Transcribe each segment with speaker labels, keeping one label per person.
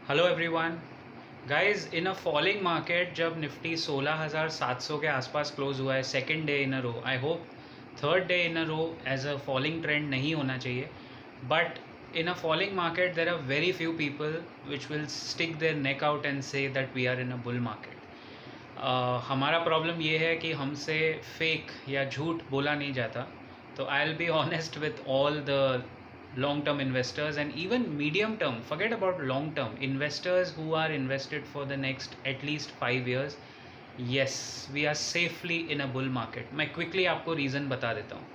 Speaker 1: Hello everyone guys, in a falling market जब निफ्टी 16,700 के आसपास क्लोज हुआ है second day in a row, I hope third day in a row as a falling trend नहीं होना चाहिए, but in a falling market there are very few people which will stick their neck out and say that we are in a bull market. हमारा problem ये है कि हमसे fake या झूठ बोला नहीं जाता। तो I will be honest with all the long term investors and even medium term, forget about long term investors who are invested for the next at least 5 years. Yes, we are safely in a bull market. मैं quickly आपको reason बता देता हूँ।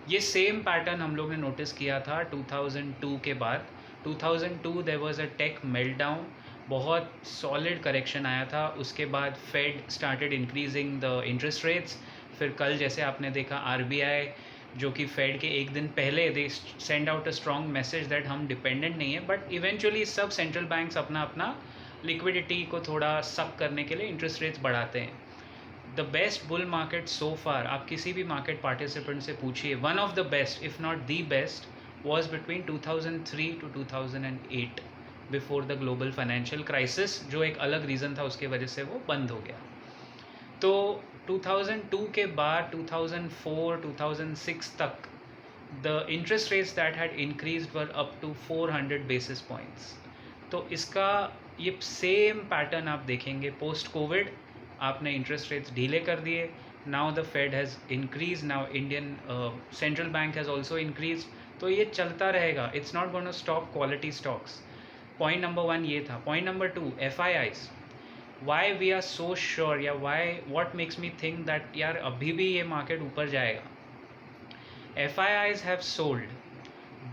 Speaker 1: ये same pattern हम लोग ने notice किया था 2002 के बाद। 2002 there was a tech meltdown, बहुत सॉलिड करेक्शन आया था। उसके बाद Fed started increasing the interest rates. फिर कल जैसे आपने देखा आरबीआई, जो कि फेड के एक दिन पहले they send out a strong message that हम डिपेंडेंट नहीं है, बट इवेंचुअली सब सेंट्रल बैंक्स अपना अपना लिक्विडिटी को थोड़ा सक करने के लिए इंटरेस्ट रेट्स बढ़ाते हैं। The best bull market so far, आप किसी भी मार्केट पार्टिसिपेंट से पूछिए, one of the best if not the best was between 2003 to 2008 before the global financial crisis, जो एक अलग रीज़न था, उसके वजह से वो बंद हो गया। तो 2002 के बाद 2004 2006 तक the interest rates that had increased were up to 400 basis points. तो इसका ये सेम पैटर्न आप देखेंगे पोस्ट कोविड। आपने इंटरेस्ट रेट्स ढीले कर दिए, now the Fed has increase, now Indian central bank has also increase. तो ये चलता रहेगा, it's not going to stop quality stocks. Point number one ये था। Point number two, F I Is. Why we are so sure, या why what makes me think that यार अभी भी ये मार्केट ऊपर जाएगा। F I Is have sold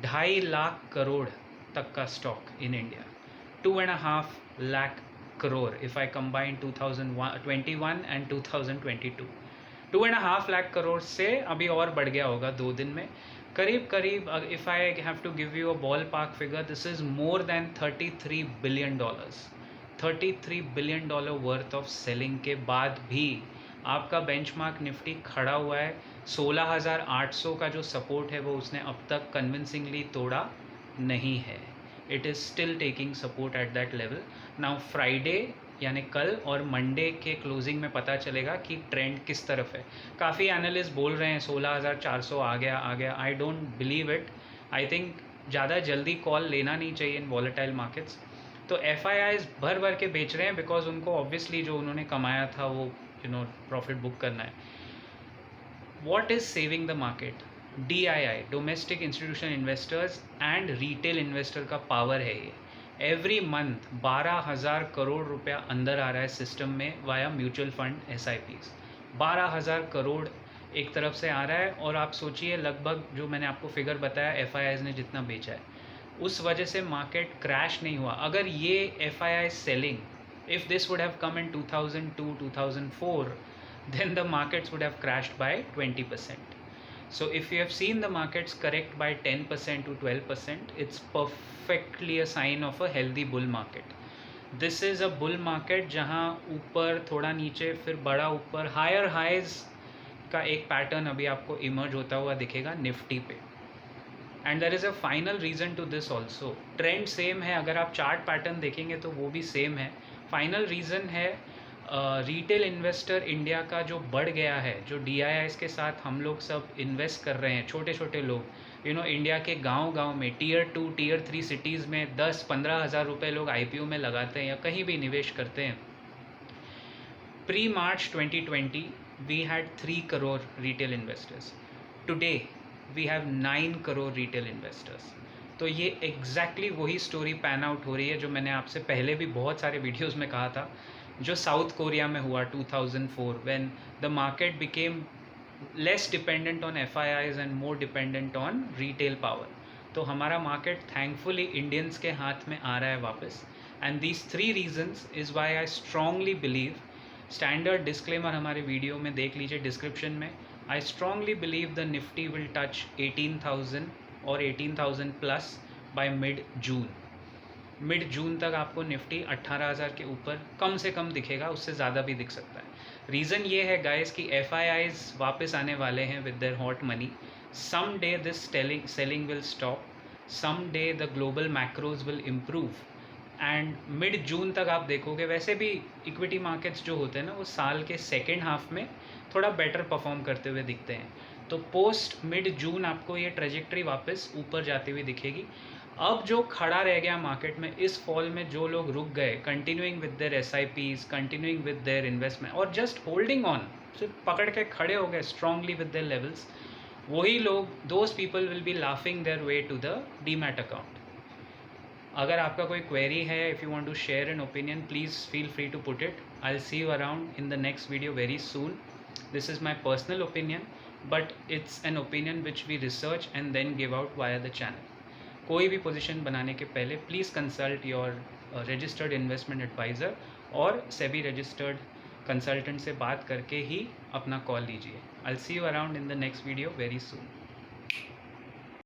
Speaker 1: 2.5 lakh crore तक का stock in India. 2.5 lakh crore if I combine 2021 and 2022। 2.5 lakh crore से अभी और बढ़ गया होगा 2 दिन में, करीब करीब। If I have to give you a ballpark figure, this is more than $33 billion. $33 billion worth of selling के बाद भी आपका बेंचमार्क निफ्टी खड़ा हुआ है। 16,800 का जो सपोर्ट है वो उसने अब तक कन्विंसिंगली तोड़ा नहीं है। It is still taking support at that level. Now Friday यानी कल और मंडे के क्लोजिंग में पता चलेगा कि ट्रेंड किस तरफ है। काफ़ी एनालिस्ट बोल रहे हैं 16,400 आ गया। I don't believe it. I think ज़्यादा जल्दी कॉल लेना नहीं चाहिए इन वॉलेटाइल मार्केट्स। तो एफ आई आईज भर भर के बेच रहे हैं बिकॉज उनको ऑब्वियसली जो उन्होंने कमाया था वो प्रॉफिट बुक करना है। What is saving the market? DII, domestic institution investors and retail investor का पावर है ये। एवरी मंथ 12,000 करोड़ रुपया अंदर आ रहा है सिस्टम में via mutual fund SIPs। 12,000 crore एक तरफ से आ रहा है, और आप सोचिए लगभग जो मैंने आपको फिगर बताया FIIs ने जितना बेचा है, उस वजह से मार्केट क्रैश नहीं हुआ। अगर ये FII selling, if this would have come in 2002 2004, then the markets would have crashed by 20%. So if you have seen the markets correct by 10% to 12%, it's perfectly a sign of a healthy bull market. This is a bull market जहाँ ऊपर थोड़ा नीचे फिर बड़ा ऊपर, higher highs का एक pattern अभी आपको इमर्ज होता हुआ दिखेगा निफ्टी पे। And there is a final reason to this also. Trend same है, अगर आप चार्ट पैटर्न देखेंगे तो वो भी सेम है। फाइनल रीज़न है रिटेल इन्वेस्टर इंडिया का जो बढ़ गया है, जो DIIs के साथ हम लोग सब इन्वेस्ट कर रहे हैं, छोटे छोटे लोग। इंडिया के गांव में टियर 2 टियर 3 सिटीज़ में 10-15 हज़ार रुपये लोग IPO में लगाते हैं या कहीं भी निवेश करते हैं। Pre March 2020 we had 3 crore retail investors. Today we have 9 crore retail investors. तो ये एग्जैक्टली वही स्टोरी पैन आउट हो रही है जो मैंने आपसे पहले भी बहुत सारे वीडियोस में कहा था, जो साउथ कोरिया में हुआ 2004, when the market became less dependent on FIIs and more dependent on retail power. तो हमारा मार्केट थैंकफुली इंडियंस के हाथ में आ रहा है वापस। And these 3 reasons is why I strongly believe, standard disclaimer हमारे वीडियो में देख लीजिए डिस्क्रिप्शन में, I strongly believe the Nifty will touch 18,000 और 18,000 प्लस बाय मिड जून तक आपको निफ्टी 18,000 के ऊपर कम से कम दिखेगा, उससे ज़्यादा भी दिख सकता है। रीज़न ये है गाइस कि FIIs वापस आने वाले हैं with their hot money. Some day this selling will stop, some day the global macros will improve, and mid June तक आप देखोगे, वैसे भी इक्विटी मार्केट्स जो होते हैं ना वो साल के सेकेंड हाफ में थोड़ा बेटर परफॉर्म करते हुए दिखते हैं। तो पोस्ट मिड जून आपको ये ट्रेजेक्ट्री वापस ऊपर जाती हुई दिखेगी। अब जो खड़ा रह गया मार्केट में इस फॉल में, जो लोग रुक गए continuing with their SIPs, continuing with their investment और जस्ट होल्डिंग ऑन, सिर्फ पकड़ के खड़े हो गए स्ट्रांगली विद देयर लेवल्स, वही लोग, those people will be laughing their way to the demat account. अगर आपका कोई क्वेरी है, if you want to share an opinion, please feel free to put it. I will see you around in the next video very soon. This is my personal opinion, but it's an opinion which we research and then give out via the channel. कोई भी position बनाने के पहले please consult your registered investment adviser और SEBI registered consultant से बात करके ही अपना कॉल लीजिए। आई will see you around in the next video very soon.